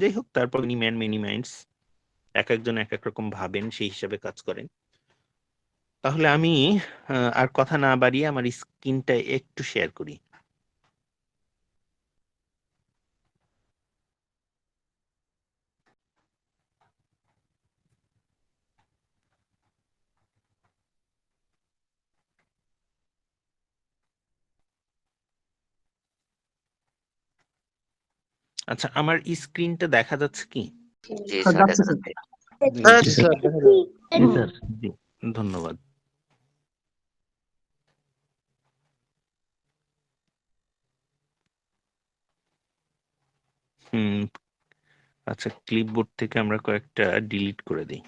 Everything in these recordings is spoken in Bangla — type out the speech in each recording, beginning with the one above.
যাই হোক, তারপর মেনি ম্যান মেনি মাইন্ডস, এক একজন এক এক রকম ভাবেন, সেই হিসাবে কাজ করেন। তাহলে আমি আর কথা না বাড়িয়ে আমার স্ক্রিনটা একটু শেয়ার করি। আচ্ছা, আমার স্ক্রিনটা দেখা যাচ্ছে কি? জি স্যার, দেখা যাচ্ছে। জি স্যার, দেখা যাচ্ছে। জি, ধন্যবাদ। আচ্ছা, ক্লিপবোর্ড থেকে আমরা কয়েকটা ডিলিট করে দিই।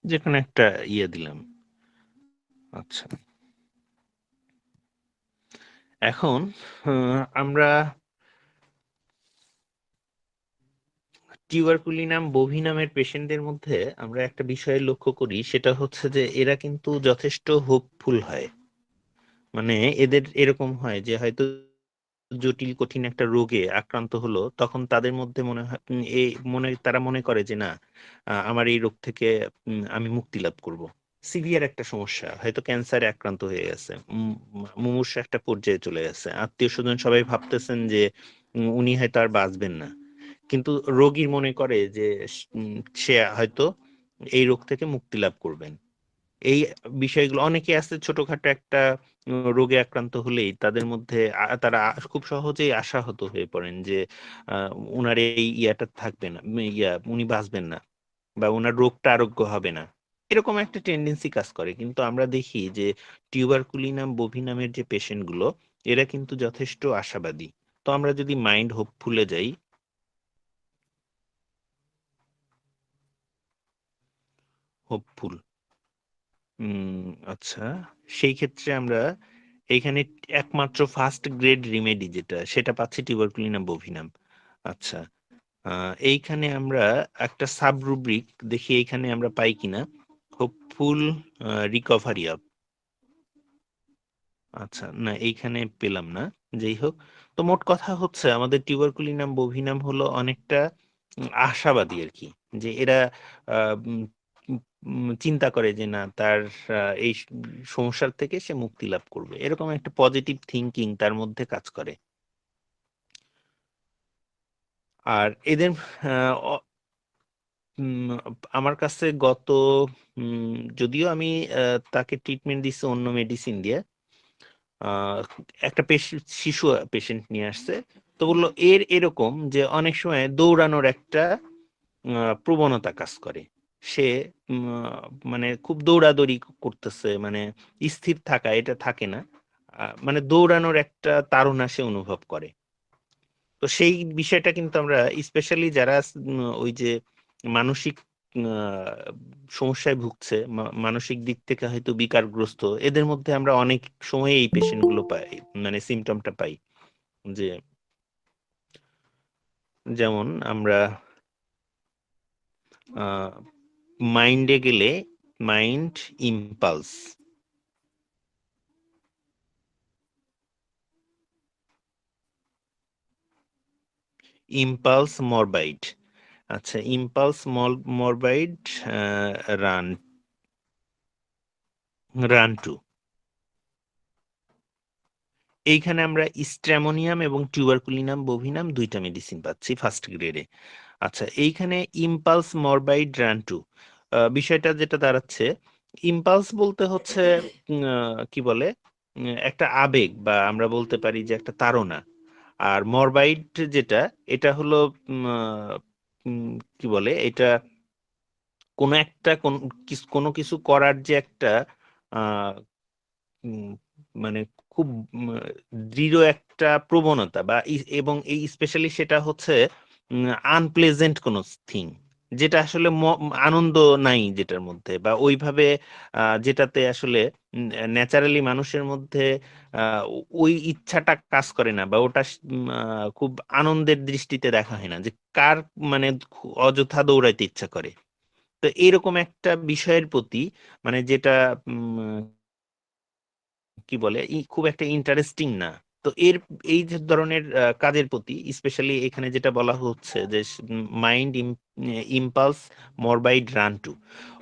যে কোনো একটা দিলাম। আচ্ছা, এখন আমরা টিউবারকুলিনাম বোভিনামের পেশেন্টদের মধ্যে আমরা একটা বিষয় লক্ষ্য করি, সেটা হচ্ছে যে এরা কিন্তু যথেষ্ট হোপফুল হয়। মানে এদের এরকম হয় যে হয়তো জটিল কঠিন একটা রোগে আক্রান্ত হলো, তখন তাদের মধ্যে মনে হয় তারা মনে করে যে না, আমার এই রোগ থেকে আমি মুক্তি লাভ করব। সিভিয়ার একটা সমস্যা, হয়তো ক্যান্সারে আক্রান্ত হয়ে গেছে, মুমূর্ষ একটা পর্যায়ে চলে গেছে, আত্মীয় স্বজন সবাই ভাবতেছেন যে উনি হয়তো আর বাঁচবেন না, কিন্তু রোগী মনে করে যে সে হয়তো এই রোগ থেকে মুক্তি লাভ করবেন। এই বিষয়গুলো অনেকে আছে, ছোটখাটো একটা রোগে আক্রান্ত হলেই তাদের মধ্যে তারা খুব সহজেই আশাহত হয়ে পড়েন যে উনার এই ইয়াটা থাকবে না, উনি বাঁচবেন না, বা উনার রোগটা আরোগ্য হবে না, এরকম একটা টেন্ডেন্সি কাজ করে। কিন্তু আমরা দেখি যে টিউবারকুলিনাম বোভিনামের যে পেশেন্ট গুলো, এরা কিন্তু যথেষ্ট আশাবাদী। তো আমরা যদি মাইন্ড হোপফুলে যাই, হোপফুল, আচ্ছা, সেই ক্ষেত্রে আমরা এইখানে একমাত্র ফার্স্ট গ্রেড রিমেডি যেটা, সেটা পাচ্ছি টিউবারকুলিনাম বোভিনাম। আচ্ছা, এইখানে আমরা একটা সাব রুব্রিক দেখি, এইখানে আমরা পাই কিনা, হোপফুল রিকভারি অফ। আচ্ছা, না এইখানে পেলাম না। যেই হোক, তো মোট কথা হচ্ছে আমাদের টিউবারকুলিনাম বোভিনাম হলো অনেকটা আশাবাদী আর কি, যে এরা চিন্তা করে যে না, তার এই সমস্যার থেকে সে মুক্তি লাভ করবে, এরকম একটা পজিটিভ থিঙ্কিং তার মধ্যে কাজ করে। আর এদের আমার কাছে গত যদিও আমি তাকে ট্রিটমেন্ট দিচ্ছি অন্য মেডিসিন দিয়ে, একটা শিশু পেশেন্ট নিয়ে আসছে, তো বললো এরকম যে অনেক সময় দৌড়ানোর একটা প্রবণতা কাজ করে। সে মানে খুব দৌড়াদৌড়ি করতেছে, মানে স্থির থাকা এটা থাকে না, মানে দৌড়ানোর একটা তাড়না সে অনুভব করে। তো সেই বিষয়টা কিন্তু আমরা স্পেশালি যারা ওই যে মানসিক সমস্যায় ভুগছে, মানসিক দিক থেকে হয়তো বিকারগ্রস্ত, এদের মধ্যে আমরা অনেক সময় এই পেশেন্ট গুলো পাই, মানে সিমটমটা পাই। যে যেমন আমরা মাইন্ডে গেলে মাইন্ড ইম্পালস, ইম্পালস মরবাইড। আচ্ছা, impulse morbid run run to, এইখানে আমরা স্ট্র্যামোনিয়াম এবং টিউবারকুলিনাম বোভিনাম দুইটা মেডিসিন পাচ্ছি ফার্স্ট গ্রেডে। আচ্ছা, এইখানে ইম্পালস মরবাইড রান টু, বিষয়টা যেটা দাঁড়াচ্ছে, ইম্পালস বলতে হচ্ছে কি বলে, একটা আবেগ, বা আমরা বলতে পারি যে একটা তাড়না। আর মরবাইড যেটা, এটা হলো কি বলে, এটা কোনো একটা কোনো কিছু করার যে একটা আহ মানে খুব দৃঢ় একটা প্রবণতা, বা এবং এই স্পেশালি সেটা হচ্ছে আনপ্লেজেন্ট কোনো থিং, যেটা আসলে আনন্দ নাই যেটার মধ্যে, বা ওইভাবে যেটাতে আসলে ন্যাচারালি মানুষের মধ্যে ওই ইচ্ছাটা কাজ করে না, বা ওটা খুব আনন্দের দৃষ্টিতে দেখা হয় না, যে কার মানে অযথা দৌড়াইতে ইচ্ছা করে। তো এরকম একটা বিষয়ের প্রতি মানে যেটা কি বলে খুব একটা ইন্টারেস্টিং না, তো এই যে ধরনের কাজের প্রতি স্পেশালি এখানে যেটা বলা হচ্ছে যে mind impulse morbid run two,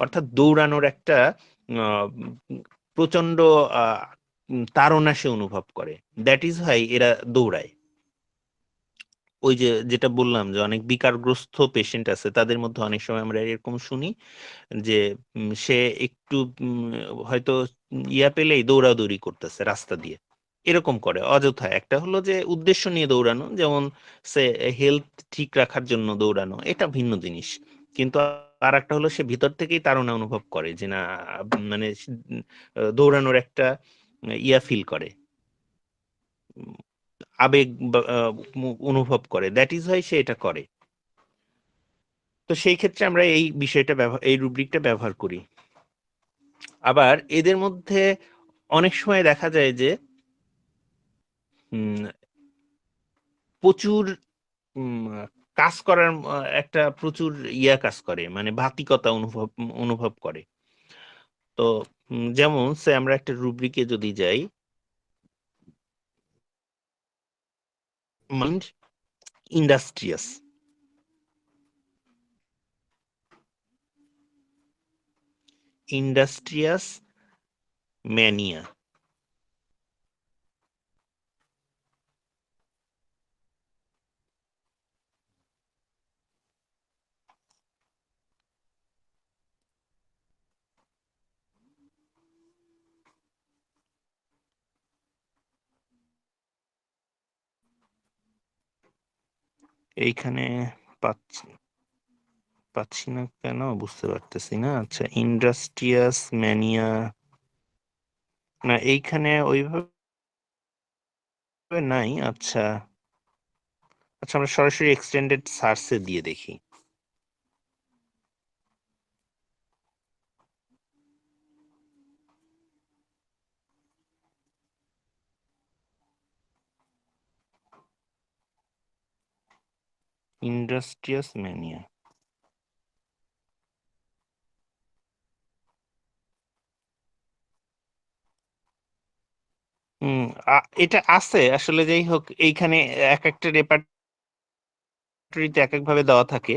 অর্থাৎ দৌড়ানোর একটা প্রচন্ড তাড়না সে অনুভব করে, দ্যাট ইজ হাই এরা দৌড়ায়। ওই যে যেটা বললাম যে অনেক বিকারগ্রস্ত পেশেন্ট আছে, তাদের মধ্যে অনেক সময় আমরা এরকম শুনি যে সে একটু হয়তো ইয়া পেলেই দৌড়াদৌড়ি করতেছে রাস্তা দিয়ে, এরকম করে অযথা। একটা হলো যে উদ্দেশ্য নিয়ে দৌড়ানো, যেমন সে হেলথ ঠিক রাখার জন্য দৌড়ানো, এটা ভিন্ন জিনিস। কিন্তু আর একটা হলো সে ভিতর থেকেই তাড়না অনুভব করে যে না মানে দৌড়ানোর একটা ইয়া ফিল করে, উম, আবেগ অনুভব করে, দ্যাট ইজ হয় সে এটা করে। তো সেই ক্ষেত্রে আমরা এই বিষয়টা এই রুব্রিকটা ব্যবহার করি। আবার এদের মধ্যে অনেক সময় দেখা যায় যে উম, প্রচুর উম, কাজ করার একটা প্রচুর কাজ করে, মানে বাতিকতা অনুভব করে। তো যেমন সে আমরা একটা রুব্রিকে যদি যাই, মাইন্ড ইন্ডাস্ট্রিয়াস, ইন্ডাস্ট্রিয়াস ম্যানিয়া। এইখানে পাচ্ছি পাচ্ছি না কেন বুঝতে পারতেছি না। আচ্ছা, ইন্ডাস্ট্রিয়াস ম্যানিয়া না, এইখানে ওইভাবে নাই। আচ্ছা আচ্ছা, আমরা সরাসরি এক্সটেন্ডেড সার্চে দিয়ে দেখি। ইন্ডাস্ট্রিয়াস ম্যানিয়া, হুম, এটা আছে আসলে। যাই হোক, এইখানে এক একটা রেপার্টরিতে এক এক ভাবে দেওয়া থাকে।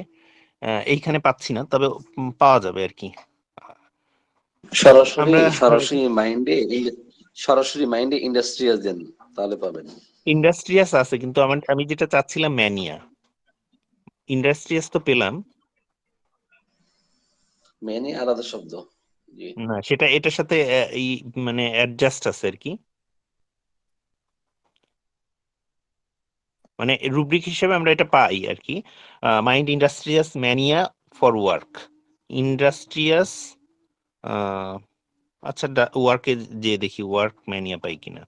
এইখানে পাচ্ছি না, তবে পাওয়া যাবে আর কি। সরাসরি আমরা সরাসরি মাইন্ডে ইন্ডাস্ট্রিয়াল দেন, তাহলে পাবেন। ইন্ডাস্ট্রিয়াস আছে, কিন্তু আমি যেটা চাচ্ছিলাম ম্যানিয়া। ইন্ডাস্ট্রিয়াস তো পেলাম মেনে আলাদা শব্দ। জি। না, সেটা এটার সাথে এই মানে অ্যাডজাস্ট আছে আর কি। মানে রুব্রিক হিসেবে আমরা এটা পাই আর কি। Mind industrious mania for work, industrious. আচ্ছা, ওয়ার্কে যে দেখি ওয়ার্ক ম্যানিয়া পাই কিনা।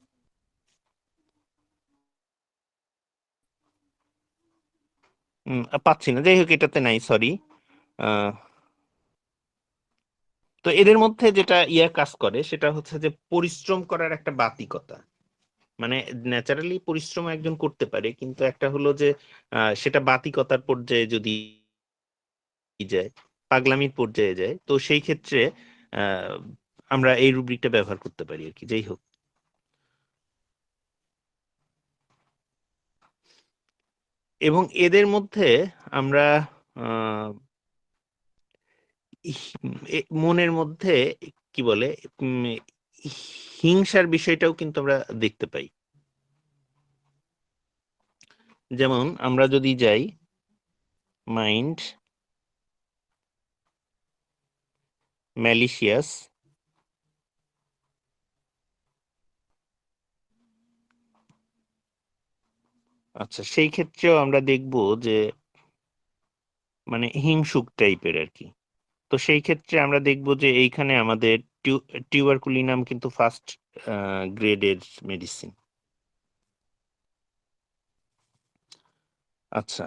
পাচ্ছি না, যাই হোক এটাতে নাই, সরি। তো এদের মধ্যে যেটা কাজ করে সেটা হচ্ছে যে পরিশ্রম করার একটা বাতিকতা। মানে ন্যাচারালি পরিশ্রম একজন করতে পারে, কিন্তু একটা হলো যে সেটা বাতিকতার পর্যায়ে যদি যায়, পাগলামির পর্যায়ে যায়, তো সেই ক্ষেত্রে আহ আমরা এই রুব্রিকটা ব্যবহার করতে পারি আর কি। যাই হোক, এবং এদের মধ্যে আমরা আহ মনের মধ্যে কি বলে উম, হিংসার বিষয়টাও কিন্তু আমরা দেখতে পাই। যেমন আমরা যদি যাই মাইন্ড ম্যালিশিয়াস, আচ্ছা সেই ক্ষেত্রেও আমরা দেখব যে মানে হিংসুক টাইপের আর কি। তো সেই ক্ষেত্রে আমরা দেখব যে এইখানে আমাদের টিউবারকুলিনাম কিন্তু ফার্স্ট গ্রেডের মেডিসিন। আচ্ছা,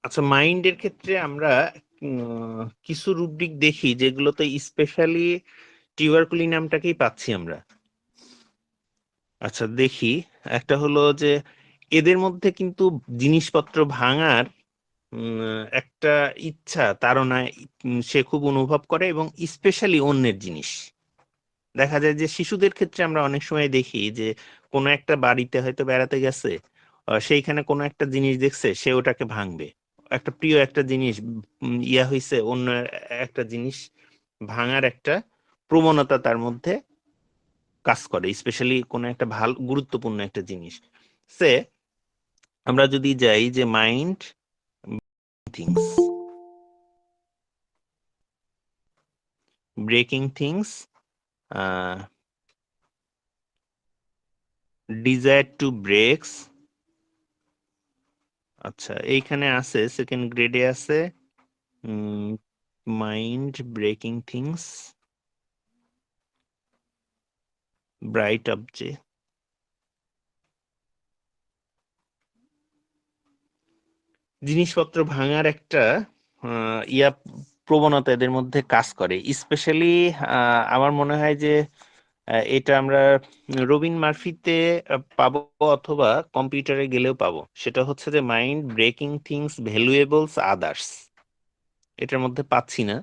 আচ্ছা, মাইন্ডের ক্ষেত্রে আমরা কিছু রুব্রিক দেখি যেগুলোতে স্পেশালি টিউবারকুলিনামটাকেই পাচ্ছি আমরা। আচ্ছা দেখি, একটা হলো যে এদের মধ্যে কিন্তু জিনিসপত্র ভাঙার একটা ইচ্ছা তাড়না সে খুব অনুভব করে, এবং স্পেশালি অন্যের জিনিস। দেখা যায় যে শিশুদের ক্ষেত্রে আমরা অনেক সময় দেখি যে কোনো একটা বাড়িতে হয়তো বেড়াতে গেছে, সেইখানে কোনো একটা জিনিস দেখছে, সে ওটাকে ভাঙবে। একটা প্রিয় একটা জিনিস ইয়া হইছে, অন্য একটা জিনিস ভাঙার একটা প্রবণতা তার মধ্যে কাজ করে, স্পেশালি কোনো একটা ভালো গুরুত্বপূর্ণ একটা জিনিস। সে আমরা যদি যাই যে mind things, breaking things, desire to ব্রেকস। আচ্ছা, এইখানে আছে সেকেন্ড গ্রেডে আছে mind breaking things, bright object. জিনিসপত্র ভাঙার একটা প্রবণতা এদের মধ্যে কাজ করে। স্পেশালি আমার মনে হয় যে এটা আমরা রবিন মার্ফিতে পাবো, অথবা কম্পিউটারে গেলেও পাবো। সেটা হচ্ছে যে মাইন্ড ব্রেকিং থিংস ভ্যালুয়েবলস আদার্স, এটার মধ্যে পাচ্ছি না।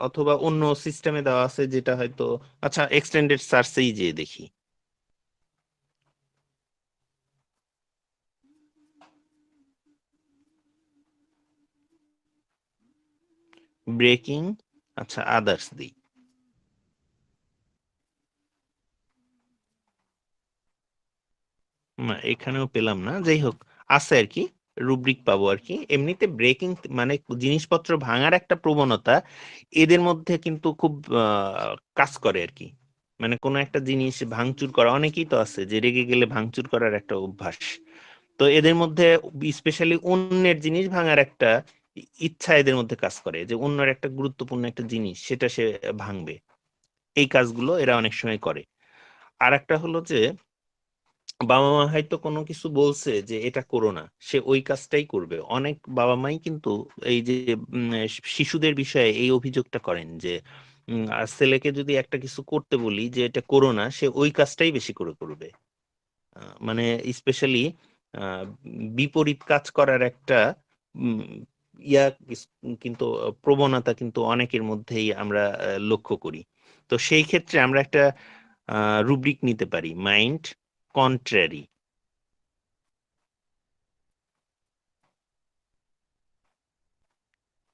অথবা অন্য সিস্টেমে দেওয়া আছে যেটা হয়তো, আচ্ছা এক্সটেন্ডেড সার্চেই যে দেখি। ব্রেকিং, আচ্ছা আদার্স দিই। না, এখানেও পেলাম না, যাই হোক আছে আর কি, রুব্রিক পাবো আর কি। এমনিতে ব্রেকিং মানে জিনিসপত্র ভাঙার একটা প্রবণতা এদের মধ্যে কিন্তু খুব কাজ করে আর কি। মানে কোনো একটা জিনিস ভাঙচুর করা, অনেকেই তো আছে যে রেগে গেলে ভাঙচুর করার একটা অভ্যাস। তো এদের মধ্যে স্পেশালি অন্যের জিনিস ভাঙার একটা ইচ্ছা এদের মধ্যে কাজ করে, যে অন্যের একটা গুরুত্বপূর্ণ একটা জিনিস সেটা সে ভাঙবে। এই কাজগুলো এরা অনেক সময় করে। আর একটা হলো যে বাবা মা হয়তো কোনো কিছু বলছে যে এটা করো না, সে ওই কাজটাই করবে। অনেক বাবা মাই কিন্তু এই যে শিশুদের বিষয়ে এই অভিযোগটা করেন যে আর ছেলেকে যদি একটা কিছু করতে বলি যে এটা করো না, সে ওই কাজটাই বেশি করে করবে। মানে স্পেশালি বিপরীত কাজ করার একটা উম, কিন্তু প্রবণতা কিন্তু অনেকের মধ্যেই আমরা লক্ষ্য করি। তো সেই ক্ষেত্রে আমরা একটা রুব্রিক নিতে পারি, mind contrary,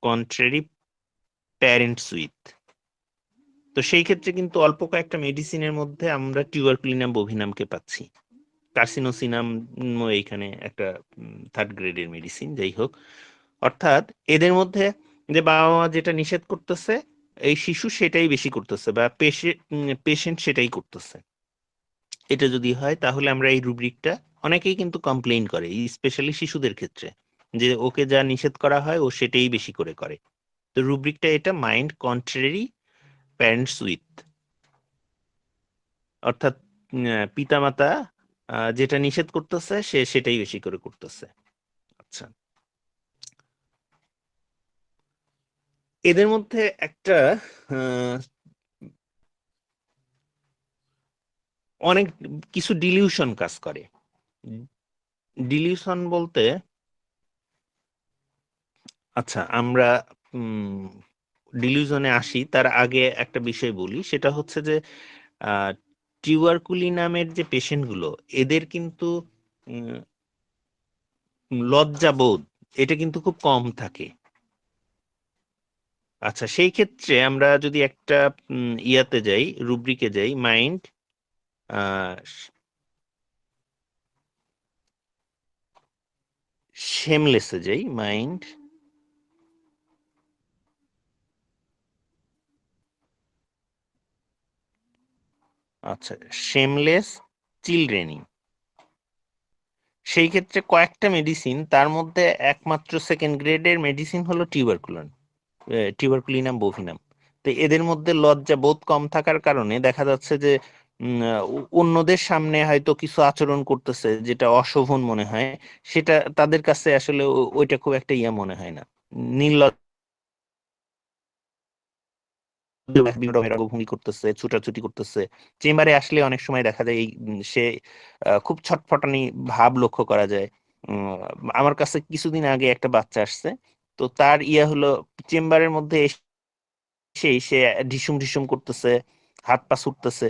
contrary parents with. তো সেই ক্ষেত্রে কিন্তু অল্প কয়েকটা মেডিসিনের মধ্যে আমরা টিউবারকুলিনাম বোভিনামকে পাচ্ছি। কার্সিনোসিনাম এইখানে একটা থার্ড গ্রেডের মেডিসিন, যাই হোক। অর্থাৎ এদের মধ্যে যে বাবা মা যেটা নিষেধ করতেছে, এই শিশু সেটাই বেশি করতেছে, বা পেশেন্ট সেটাই করতেছে। এটা যদি হয় তাহলে আমরা এই রুব্রিকটা, অনেকেই কিন্তু কমপ্লেইন করে স্পেশালি শিশুদের ক্ষেত্রে, যে ওকে যা নিষেধ করা হয় ও সেটাই বেশি করে করে। তো রুব্রিকটা এটা মাইন্ড কন্ট্রারি প্যারেন্টস উইথ, অর্থাৎ পিতামাতা যেটা নিষেধ করতেছে সে সেটাই বেশি করে করতেছে। আচ্ছা, এদের মধ্যে একটা অনেক কিছু ডিলিউশন কাজ করে। ডিলিউশন বলতে, আচ্ছা আমরা ডিলিউশনে আসি তার আগে একটা বিষয় বলি, সেটা হচ্ছে যে টিউবারকুলিনামের যে পেশেন্ট গুলো, এদের কিন্তু লজ্জাবোধ এটা কিন্তু খুব কম থাকে। আচ্ছা, সেই ক্ষেত্রে আমরা যদি একটা ইয়াতে যাই, রুব্রিকে যাই, মাইন্ড শেমলেসে যাই, মাইন্ড আচ্ছা শেমলেস চিলড্রেনিং। সেই ক্ষেত্রে কয়েকটা মেডিসিন, তার মধ্যে একমাত্র সেকেন্ড গ্রেডের মেডিসিন হলো টিউবারকুলিনাম বোভিনাম। তো এদের মধ্যে লজ্জা বোধ কম থাকার কারণে দেখা যাচ্ছে যে অন্যদের সামনে হয়তো কিছু আচরণ করতেছে যেটা অশোভন মনে হয়, সেটা তাদের কাছে আসলে ওইটা খুব একটা ইয়া মনে হয় না, নির্লজ্জ বিভিন্ন রকমের অঙ্গভঙ্গি করতেছে, ছুটাছুটি করতেছে। চেম্বারে আসলে অনেক সময় দেখা যায় সে খুব ছটফটানি ভাব লক্ষ্য করা যায়। উম, আমার কাছে কিছুদিন আগে একটা বাচ্চা আসছে, তো তার ইয়া হলো চেম্বারের মধ্যে এসেই সে ঢিসুম ঢিসুম করতেছে, হাত পা ছুটতেছে।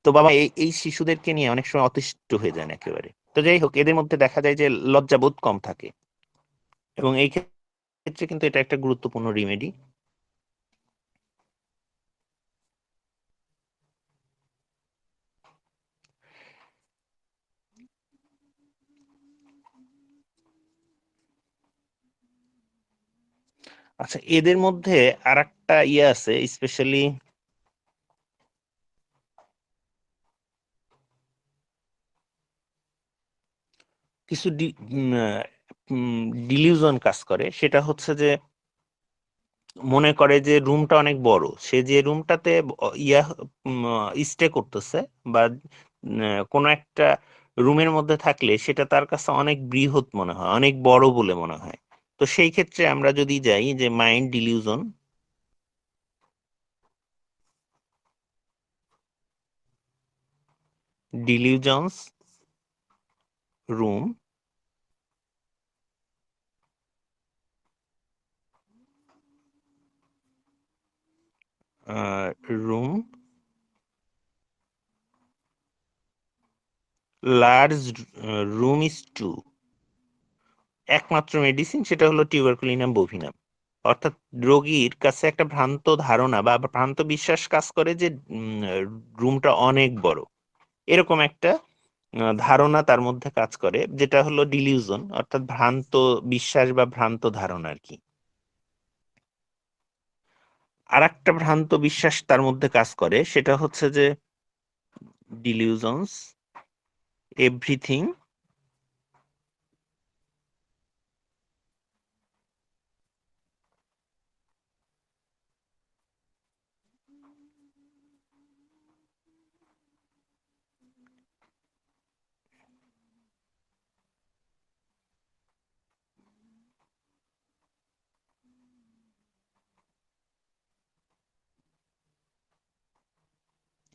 তো বাবা এই এই শিশুদেরকে নিয়ে অনেক সময় অতিষ্ঠ হয়ে যান একেবারে। তো যাই হোক, এদের মধ্যে দেখা যায় যে লজ্জাবোধ কম থাকে, এবং এই ক্ষেত্রে কিন্তু এটা একটা গুরুত্বপূর্ণ রিমেডি। আচ্ছা, এদের মধ্যে আরেকটা ইয়ে আছে, স্পেশালি কিছু ডিলিউশন কাজ করে। সেটা হচ্ছে যে মনে করে যে রুমটা অনেক বড়, সে যে রুমটাতে ইয়া স্টে করতেছে বা কোনো একটা রুমের মধ্যে থাকলে সেটা তার কাছে অনেক বৃহৎ মনে হয়, অনেক বড় বলে মনে হয়। তো সেই ক্ষেত্রে আমরা যদি যাই যে mind delusion, delusions room, room large, room is too, একমাত্র মেডিসিন সেটা হলো টিউবারকুলিনাম বোভিনাম। অর্থাৎ রোগীর কাছে একটা ভ্রান্ত ধারণা বা ভ্রান্ত বিশ্বাস কাজ করে যে রুমটা অনেক বড়, এরকম একটা ধারণা তার মধ্যে কাজ করে, যেটা হলো ডিলিউশন, অর্থাৎ ভ্রান্ত বিশ্বাস বা ভ্রান্ত ধারণা আর কি। আর একটা ভ্রান্ত বিশ্বাস তার মধ্যে কাজ করে, সেটা হচ্ছে যে ডিলিউশনস এভরিথিং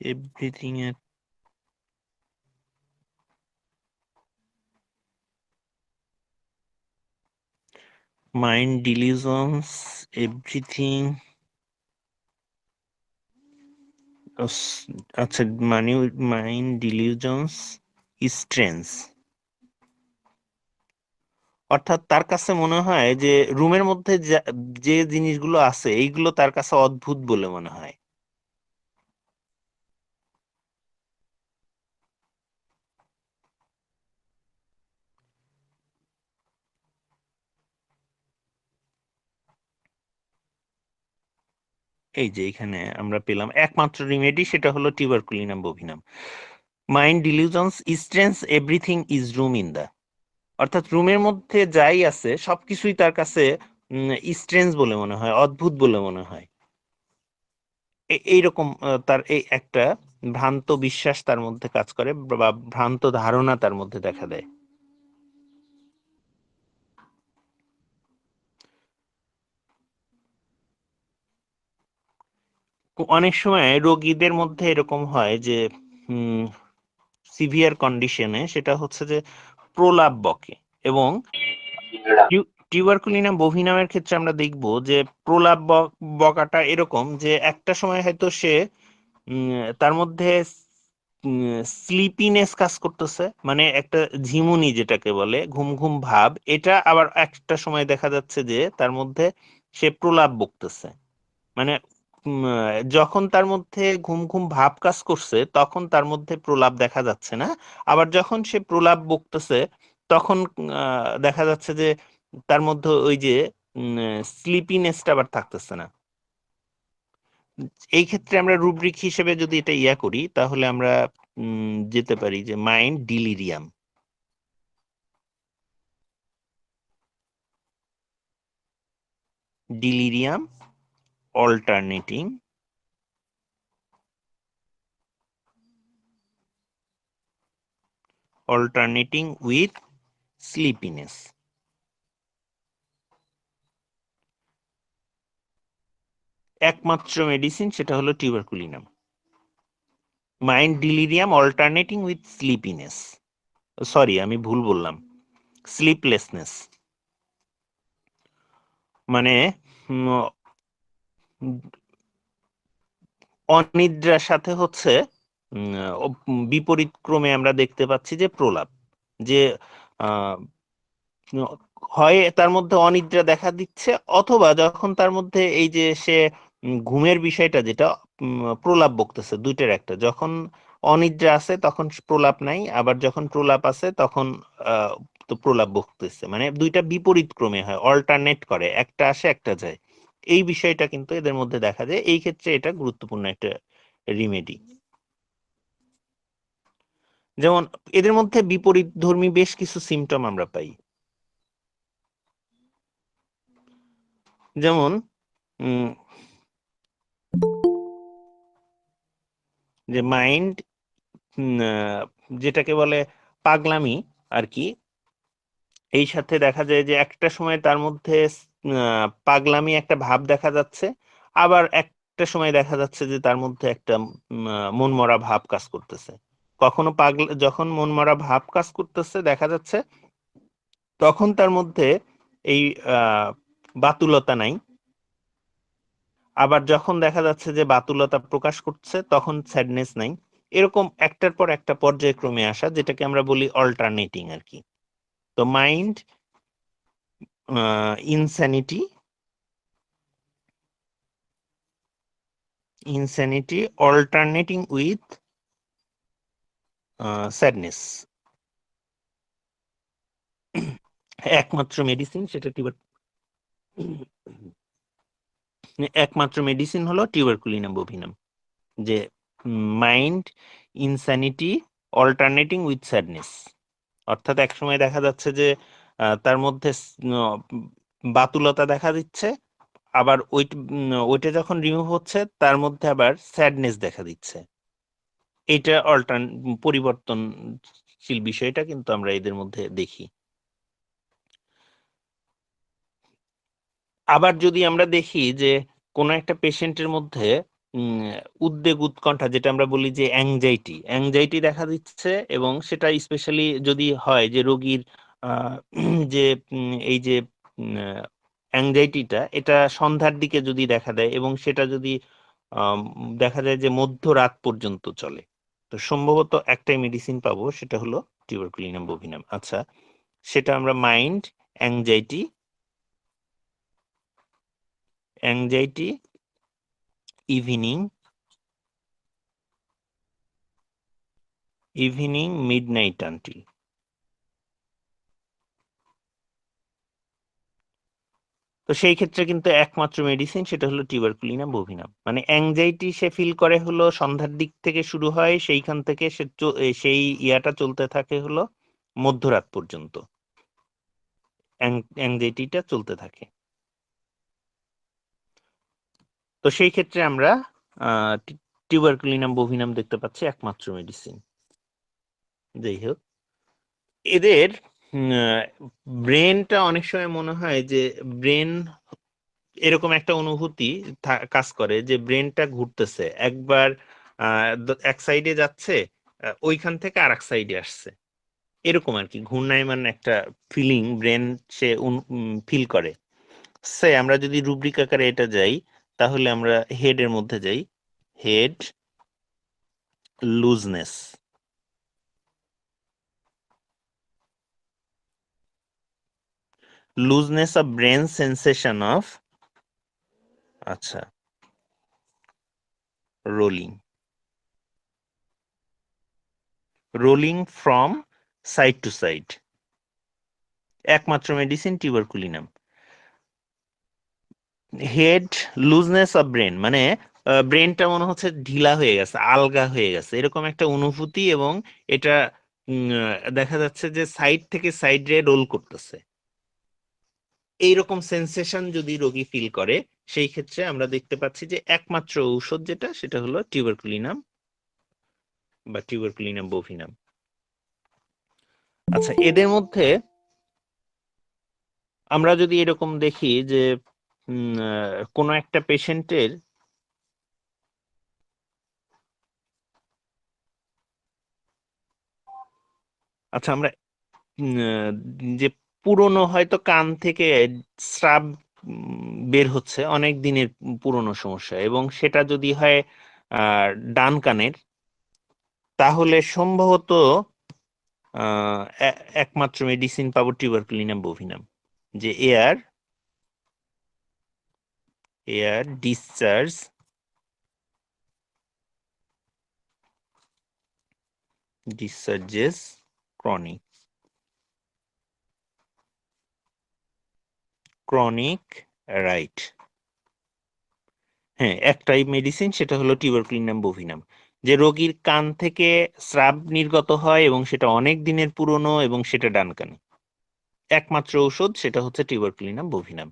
এভরিথিং এর মাইন্ড ডিলিউশনস এভরিথিং, আচ্ছা, মানে মাইন্ড ডিলিউশনস স্ট্রেন্স, অর্থাৎ তার কাছে মনে হয় যে রুমের মধ্যে যে জিনিসগুলো আছে এইগুলো তার কাছে অদ্ভুত বলে মনে হয়। এই যে এখানে আমরা পেলাম একমাত্র রিমেডি, সেটা হলো tuberculinum bovinum. Mind delusions strange everything is room in the, অর্থাৎ রুমের মধ্যে যাই আছে সবকিছুই তার কাছে স্ট্রেঞ্জ বলে মনে হয়, অদ্ভুত বলে মনে হয়। এইরকম তার এই একটা ভ্রান্ত বিশ্বাস তার মধ্যে কাজ করে বা ভ্রান্ত ধারণা তার মধ্যে দেখা দেয়। অনেক সময় রোগীদের মধ্যে এরকম হয় যে সিভিয়ার কন্ডিশনে সেটা হচ্ছে যে প্রলাপ বকে, এবং টিউবারকুলিনাম বোভিনামের ক্ষেত্রে আমরা দেখব যে প্রলাপ বকাটা এরকম যে একটা সময় হয়তো সে তার মধ্যে স্লিপিনেস কাজ করতেছে, মানে একটা ঝিমুনি যেটাকে বলে ঘুম ঘুম ভাব, এটা আবার একটা সময় দেখা যাচ্ছে যে তার মধ্যে সে প্রলাপ বকতেছে। মানে যখন তার মধ্যে ঘুম ঘুম ভাব কাজ করছে তখন তার মধ্যে প্রলাপ দেখা যাচ্ছে না, আবার যখন সে প্রলাপ বকতেছে তখন দেখা যাচ্ছে যে তার মধ্যে ওই যে স্লিপিনেসটা আবার থাকতেছে না। এই ক্ষেত্রে আমরা রুব্রিক হিসেবে যদি এটা ইয়া করি তাহলে আমরা যেতে পারি যে mind delirium, delirium alternating alternating with sleepiness. একমাত্র মেডিসিন সেটা হলো tuberculinum. Mind delirium alternating with sleepiness, sorry আমি ভুল বললাম, স্লিপলেসনেস। মানে অনিদ্রার সাথে হচ্ছে বিপরীত ক্রমে আমরা দেখতে পাচ্ছি যে প্রলাপ, যে হয় তার মধ্যে অনিদ্রা দেখা দিচ্ছে, অথবা যখন তার মধ্যে এই যে সে ঘুমের বিষয়টা যেটা প্রলাপ বকতেছে, দুইটার একটা। যখন অনিদ্রা আছে তখন প্রলাপ নাই, আবার যখন প্রলাপ আছে তখন তো প্রলাপ বকতেছে। মানে দুইটা বিপরীত ক্রমে হয়, অল্টারনেট করে, একটা আসে একটা যায়। এই বিষয়টা কিন্তু এদের মধ্যে দেখা যায়। এই ক্ষেত্রে এটা গুরুত্বপূর্ণ একটা রিমেডি। যেমন এদের মধ্যে বিপরীত ধর্মী বেশ কিছু সিমটম আমরা পাই। যেমন যে মাইন্ড, যেটাকে বলে পাগলামি আর কি, এই সাথে দেখা যায় যে একটা সময় তার মধ্যে পাগলামি একটা ভাব দেখা যাচ্ছে, আবার একটা সময় দেখা যাচ্ছে যে তার মধ্যে একটা মনমরা ভাব কাজ করতেছে। কখনো যখন মনমরা ভাব কাজ করতেছে দেখা যাচ্ছে, তখন তার মধ্যে এই বাতুলতা নাই। আবার যখন দেখা যাচ্ছে যে বাতুলতা প্রকাশ করছে তখন স্যাডনেস নাই। এরকম একটার পর একটা পর্যায়ক্রমে আসা, যেটাকে আমরা বলি অল্টারনেটিং আর কি। তো mind insanity, alternating with sadness. একমাত্র মেডিসিন সেটা একমাত্র মেডিসিন হলো টিউবারকুলিনাম বভিনাম, যে mind insanity alternating with sadness. অর্থাৎ একসময় দেখা যাচ্ছে যে তার মধ্যে বাতুলতা দেখা দিচ্ছে, আবার ওইটা যখন রিমুভ হচ্ছে তার মধ্যে আবার স্যাডনেস দেখা দিচ্ছে। এটা পরিবর্তনশীল বিষয়টা কিন্তু আমরা এদের মধ্যে দেখি। আবার যদি আমরা দেখি যে কোনো একটা পেশেন্টের মধ্যে উদ্বেগ উৎকণ্ঠা, যেটা আমরা বলি যে অ্যাংজাইটি দেখা দিচ্ছে, এবং সেটা স্পেশালি যদি হয় যে রোগীর যে এই যে অ্যাংজাইটিটা এটা সন্ধ্যার দিকে যদি দেখা দেয়, এবং সেটা যদি দেখা যায় যে মধ্যরাত পর্যন্ত চলে, তো সম্ভবত একটাই মেডিসিন পাবো, সেটা হলো টিউবারকুলিনাম বভিনাম। আচ্ছা, সেটা আমরা mind anxiety evening midnight until. তো সেই ক্ষেত্রে কিন্তু একমাত্র মেডিসিন সেটা হলো টিউবারকুলিনাম বভিনাম। মানে অ্যাংজাইটি সে ফিল করে হলো সন্ধ্যার দিক থেকে শুরু হয়, সেইখান থেকে সে সেই ইয়াটা চলতে থাকে হলো মধ্যরাত পর্যন্ত, অ্যাংজাইটিটা চলতে থাকে। তো সেই ক্ষেত্রে আমরা টিউবারকুলিনাম বভিনাম দেখতে পাচ্ছি একমাত্র মেডিসিন। যাই হোক, এদের ব্রেনটা অনেক সময় মনে হয় যে ব্রেন এরকম একটা অনুভূতি কাজ করে যে ব্রেনটা ঘুরতেছে, একবার এক সাইডে যাচ্ছে, ওইখান থেকে আর এক সাইডে আসছে, এরকম আর কি ঘূর্ণায়মান একটা ফিলিং ব্রেন সে ফিল করে। সে আমরা যদি রুব্রিক আকারে এটা যাই, তাহলে আমরা হেডের মধ্যে যাই। Head looseness, of brain sensation of, আচ্ছা, rolling from side to side. একমাত্র medicine tuberculinum. Head looseness of brain, মানে ব্রেনটা মনে হচ্ছে ঢিলা হয়ে গেছে, আলগা হয়ে গেছে, এরকম একটা অনুভূতি, এবং এটা দেখা যাচ্ছে যে সাইড থেকে সাইডে রোল করতেছে। এইরকম সেন্সেশন যদি রোগী ফিল করে, সেই ক্ষেত্রে আমরা দেখতে পাচ্ছি যে একমাত্র ঔষধ যেটা সেটা হলো টিউবারকুলিনাম বা টিউবারকুলিনাম বভিনাম। আচ্ছা, এদের মধ্যে আমরা যদি এরকম দেখি যে কোনো একটা পেশেন্টের আচ্ছা আমরা যে পুরনো হয়তো কান থেকে স্রাব বের হচ্ছে অনেক দিনের পুরনো সমস্যা, এবং সেটা যদি হয় ডান কানের, তাহলে সম্ভবত একমাত্র মেডিসিন পাবো টিউবারকুলিনাম বভিনাম, যে এয়ার ডিসচার্জেস ক্রনিক রাইট। হ্যাঁ, একটাই মেডিসিন, সেটা হলো টিউবারকুলিনাম বভিনাম, যে রোগীর কান থেকে স্রাব নির্গত হয় এবং সেটা অনেক দিনের পুরনো এবং সেটা ডান কানে। একমাত্র ঔষধ সেটা হচ্ছে টিউবারকুলিনাম বভিনাম।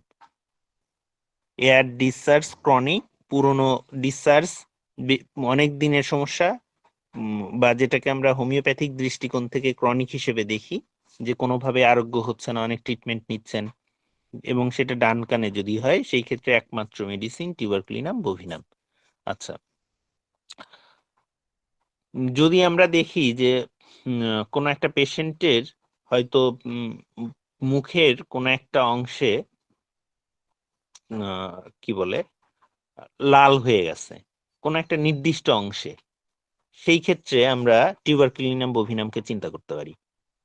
এয়ার ডিসচার্জ ক্রনিক, পুরনো ডিসচার্জ, অনেক দিনের সমস্যা, বা যেটাকে আমরা হোমিওপ্যাথিক দৃষ্টিকোণ থেকে ক্রনিক হিসেবে দেখি, যে কোনোভাবে আরোগ্য হচ্ছে না, অনেক ট্রিটমেন্ট নিচ্ছেন, এবং সেটা ডান কানে যদি হয়, সেই ক্ষেত্রে একমাত্র মেডিসিন টিউবারকুলিনাম বভিনাম। আচ্ছা, যদি আমরা দেখি যে কোনো একটা পেশেন্টের হয়তো মুখের কোনো একটা অংশে কি বলে লাল হয়ে গেছে কোনো একটা নির্দিষ্ট অংশে, সেই ক্ষেত্রে আমরা টিউবারকুলিনাম বভিনামকে চিন্তা করতে পারি।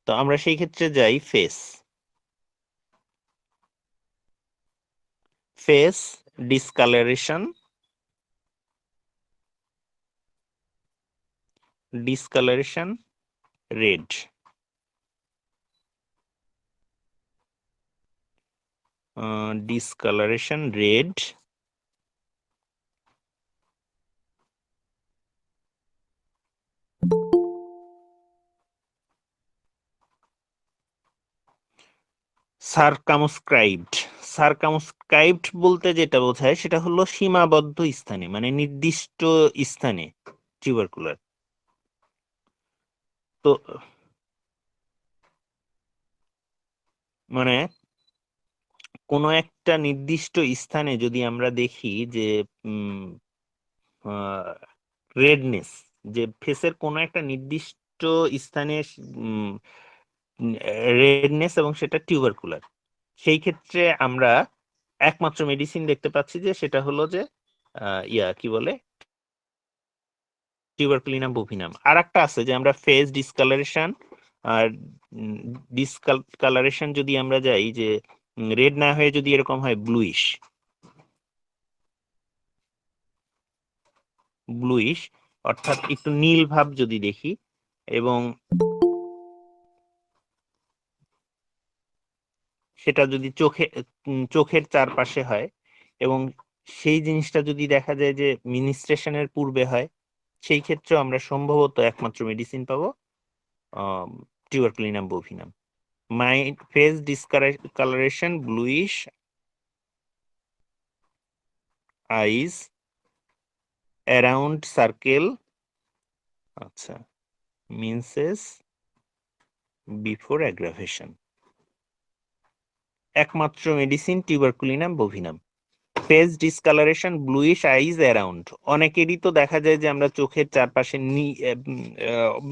তো আমরা সেই ক্ষেত্রে যাই face discolouration red, discolouration red, circumscribed বলতে যেটা বোঝায় সেটা হলো সীমাবদ্ধ স্থানে, মানে নির্দিষ্ট স্থানে টিউবারকুলার। তো মানে কোনো একটা নির্দিষ্ট স্থানে যদি আমরা দেখি যে রেডনেস, যে ফেসের কোনো একটা নির্দিষ্ট স্থানে রেডনেস এবং সেটা টিউবারকুলার, সেই ক্ষেত্রে আমরা একমাত্র মেডিসিন দেখতে পাচ্ছি যে সেটা হলো যে কি বলে টিউবারকুলিনাম বভিনাম। আর একটা আছে যে আমরা ফেস ডিসকালারেশন আর ডিসকালারেশন যদি আমরা যাই, যে রেড না হয়ে যদি এরকম হয় ব্লুইশ, অর্থাৎ একটু নীল ভাব যদি দেখি, এবং সেটা যদি চোখের চারপাশে হয়, এবং সেই জিনিসটা যদি দেখা যায় যে মিনিস্ট্রেশনের পূর্বে হয়, সেই ক্ষেত্রে আমরা সম্ভবত একমাত্র মেডিসিন পাবো tuberculinum bovinum. My face discolouration bluish eyes around circle, আচ্ছা, মিনসেস বিফোর অ্যাগ্রাভেশন, একমাত্র medicine tuberculinum bovinum. Face discolouration bluish eyes around, অনেকেরই তো দেখা যায় যে আমরা চোখের চারপাশে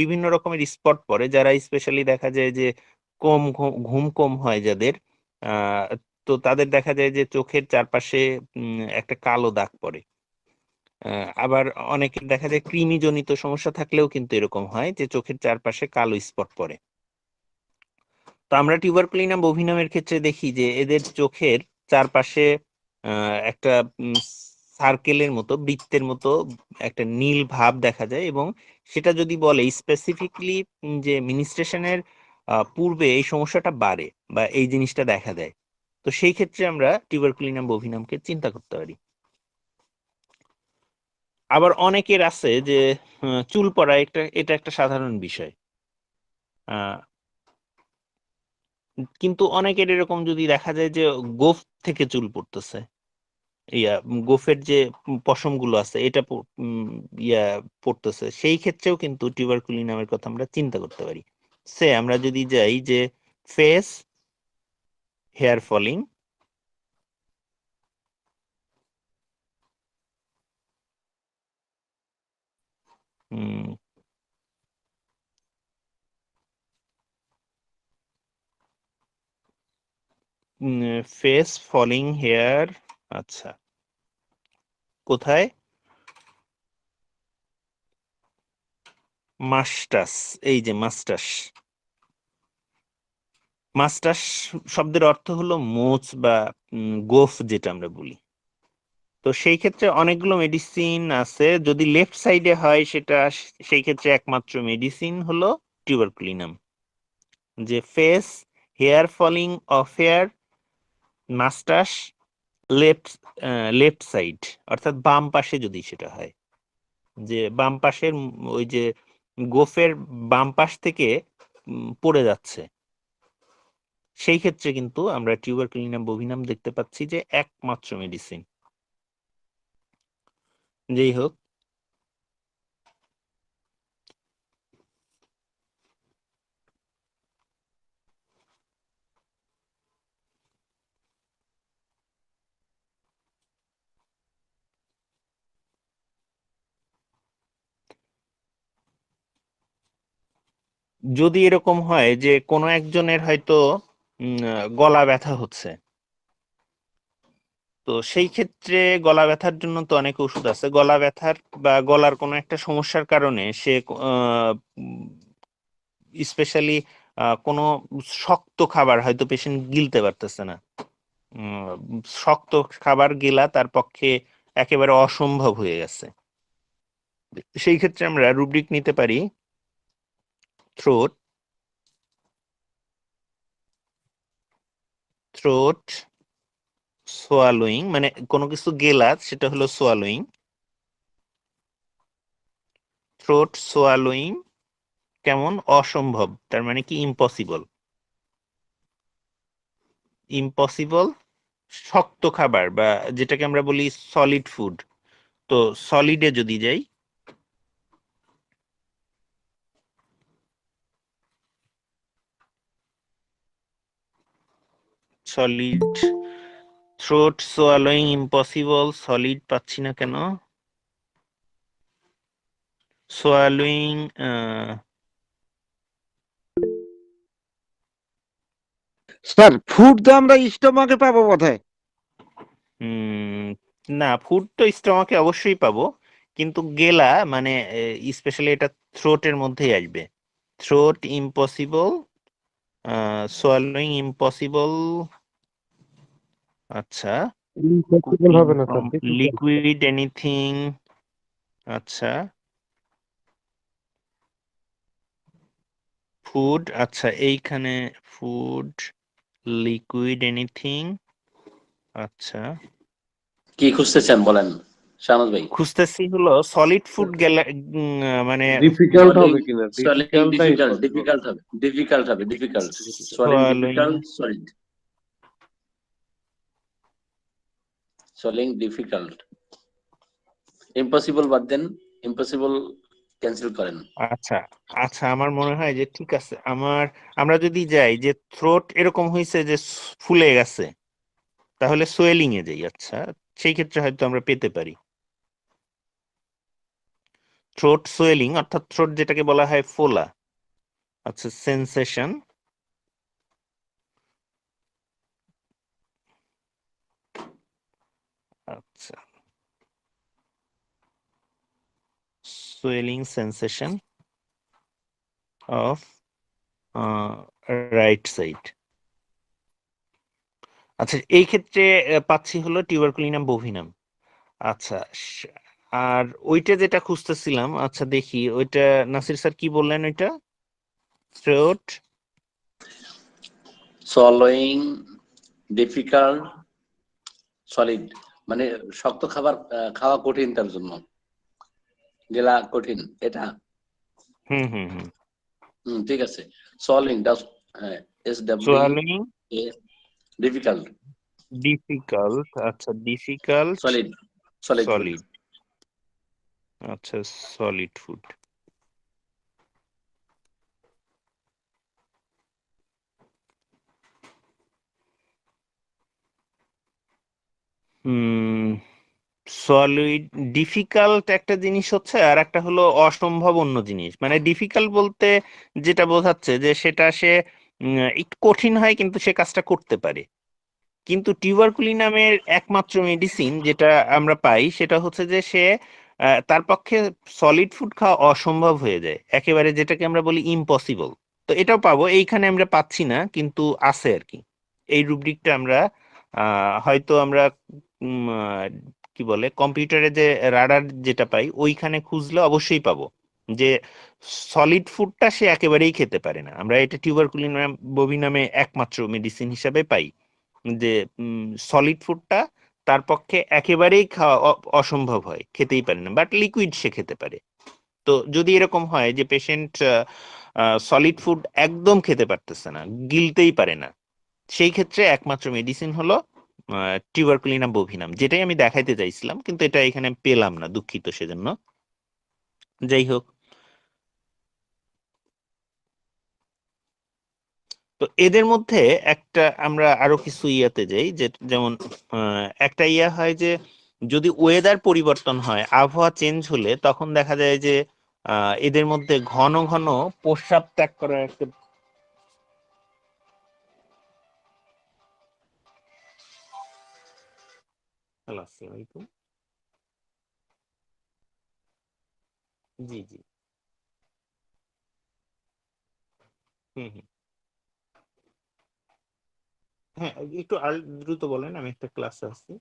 বিভিন্ন রকমের স্পট পড়ে, যারা স্পেশালি দেখা যায় যে ঘুম কম হয় যাদের, তো তাদের দেখা যায় যে চোখের চারপাশে একটা কালো দাগ পড়ে। আবার অনেকের দেখা যায় কৃমিজনিত সমস্যা থাকলেও কিন্তু এরকম হয় যে চোখের চারপাশে কালো স্পট পড়ে। তো আমরা টিউবারকুলিনাম বভিনামের ক্ষেত্রে দেখি যে এদের চোখের চারপাশে একটা সার্কেলের মতো, বৃত্তের মতো একটা নীল ভাব দেখা যায়, এবং সেটা যদি বলে স্পেসিফিকলি যে মিনিস্ট্রেশনের পূর্বে এই সমস্যাটা বাড়ে বা এই জিনিসটা দেখা দেয়, তো সেই ক্ষেত্রে আমরা টিউবারকুলিনাম বভিনামকে চিন্তা করতে পারি। আবার অনেকের আছে যে চুল পড়া, এটা একটা সাধারণ বিষয়, কিন্তু অনেকের এরকম যদি দেখা যায় যে গোফ থেকে চুল পড়তেছে, গোফের যে পশম গুলো আছে এটা পড়তেছে, সেই ক্ষেত্রেও কিন্তু টিউবারকুলিনামের কথা আমরা চিন্তা করতে পারি। সে আমরা যদি যাই যে face hair falling, face falling hair, আচ্ছা কোথায়, মাস্টাস, এই যে মাস্টাস, মাস্টাস শব্দের অর্থ হলো মোচ বা গোফ যেটা আমরা বলি। তো সেই ক্ষেত্রে অনেকগুলো মেডিসিন আছে, যদি লেফট সাইডে হয় সেটা সেই ক্ষেত্রে একমাত্র মেডিসিন হলো টিউবারকুলিনাম, যে face hair falling off hair moustache left left side, অর্থাৎ বাম পাশে যদি সেটা হয়, যে বাম পাশের ওই যে গোফের বাম পাশ থেকে পড়ে যাচ্ছে, সেই ক্ষেত্রে কিন্তু আমরা টিউবারকুলিনাম বোভিনাম দেখতে পাচ্ছি যে একমাত্র মেডিসিন। যেই হোক, যদি এরকম হয় যে কোনো একজনের হয়তো গলা ব্যথা হচ্ছে, তো সেই ক্ষেত্রে গলা ব্যথার জন্য তো অনেক ওষুধ আছে, গলা ব্যথার বা গলার কোনো একটা সমস্যার কারণে সে স্পেশালি কোনো শক্ত খাবার হয়তো পেশেন্ট গিলতে পারতেছে না, শক্ত খাবার গেলা তার পক্ষে একেবারে অসম্ভব হয়ে গেছে, সেই ক্ষেত্রে আমরা রুব্রিক নিতে পারি থ্রোট, থ্রোট সোয়ালোয়িং, মানে কোনো কিছু গেলা সেটা হলো সোয়ালোয়িং, থ্রোট সোয়ালোয়িং কেমন, অসম্ভব, তার মানে কি ইম্পসিবল, ইম্পসিবল শক্ত খাবার বা যেটাকে আমরা বলি সলিড ফুড। তো সলিডে যদি যাই, solid, throat swallowing impossible, solid পাচ্ছি না কেন, সোয়ালোয়িং স্যার ফুড তো আমরা স্টমাকে পাবো বোধহয়। না, ফুড তো স্টমাকে অবশ্যই পাবো, কিন্তু গেলা মানে স্পেশালি এটা থ্রোটের মধ্যেই আসবে, থ্রোট ইম্পসিবল, সোয়ালোয়িং ইম্পসিবল, আচ্ছা ইম্পসিবল হবে না স্যার, লিকুইড এনিথিং, আচ্ছা ফুড, আচ্ছা এইখানে ফুড লিকুইড এনিথিং, আচ্ছা কি খুঁজতেছেন বলেন শাহনাজ ভাই? খুঁজতেছি হলো সলিড ফুড গেলে মানে ডিফিকাল্ট হবে কিনা, সোয়ালিং ডিফিকাল্ট ডিফিকাল্ট, ডিফিকাল্ট হবে, ডিফিকাল্ট হবে, difficult. Swallowing swallowing, difficult, solid. Swallowing difficult, impossible বাদ দেন, ইম্পসিবল ক্যান্সেল করেন। আচ্ছা আচ্ছা আমার মনে হয় যে ঠিক আছে, আমরা যদি যাই যে থ্রোট এরকম হয়েছে যে ফুলে গেছে, তাহলে সোয়েলিং এ যাই, আচ্ছা সেই ক্ষেত্রে হয়তো আমরা পেতে পারি থ্রোট সোয়েলিং, অর্থাৎ থ্রোট যেটাকে বলা হয় ফোলা, আচ্ছা সেন্সেশন, আচ্ছা swelling sensation of right side, আচ্ছা এই ক্ষেত্রে পাচ্ছি হলো টিউবারকুলিনাম বোভিনাম। আচ্ছা আর ওইটা যেটা খুঁজতেছিলাম, আচ্ছা দেখি ওইটা নাসির স্যার কি বললেন, ওইটা থ্রোট সোয়ালোয়িং ডিফিকাল্ট, সলিড মানে শক্ত খাবার খাওয়া কঠিন, তার জন্য গেলা কঠিন, এটা। হুম হুম হুম ঠিক আছে। সলিং ডাস, এস ডাব্লিউ সোয়ালোয়িং এ, ডিফিকাল্ট, ডিফিকাল্ট, আচ্ছা difficult solid, solid food. Solid, আচ্ছা সলিড ফুড, সলিড ডিফিকাল্ট একটা জিনিস হচ্ছে, আর একটা হলো অসম্ভব অন্য জিনিস। মানে ডিফিকাল্ট বলতে যেটা বোঝাচ্ছে যে সেটা সে একটু কঠিন হয় কিন্তু সে কাজটা করতে পারে। কিন্তু টিউবারকুলি নামের একমাত্র মেডিসিন যেটা আমরা পাই সেটা হচ্ছে যে সে তার পক্ষে সলিড ফুড খাওয়া অসম্ভব হয়ে যায় একেবারে, যেটাকে আমরা বলি ইম্পসিবল। তো এটাও পাবো, এইখানে আমরা পাচ্ছি না কিন্তু আছে আর কি। এই রুব্রিকটা আমরা হয়তো আমরা কি বলে কম্পিউটারে যে রাডার যেটা পাই ওইখানে খুঁজলে অবশ্যই পাবো যে সলিড ফুডটা সে একেবারেই খেতে পারে না। আমরা এটা টিউবারকুলিন বভি নামে একমাত্র মেডিসিন হিসাবে পাই যে সলিড ফুডটা তার পক্ষে একেবারেই খাওয়া অসম্ভব হয়, খেতেই পারে না, বাট লিকুইড সে খেতে পারে। তো যদি এরকম হয় যে পেশেন্ট সলিড ফুড একদম খেতে পারতেছে না, গিলতেই পারে না, সেই ক্ষেত্রে একমাত্র মেডিসিন হলো টিউবারকুলিনাম বোভিনাম, যেটাই আমি দেখাইতে চাইছিলাম কিন্তু এটা এখানে পেলাম না, দুঃখিত সেজন্য। যাই হোক, তো এদের মধ্যে একটা আমরা আরো কিছু ইয়াতে যাই, যে যেমন একটা ইয়া হয় যে যদি ওয়েদার পরিবর্তন হয়, আবহাওয়া চেঞ্জ হলে তখন দেখা যায় যে এদের মধ্যে ঘন ঘন প্রস্রাব ত্যাগ করার একটা হ্যালো, আসসালামু আলাইকুম। জি জি। হুম হুম। হ্যাঁ, একটু আর দ্রুত বলেন, আমি একটা ক্লাসে আছি।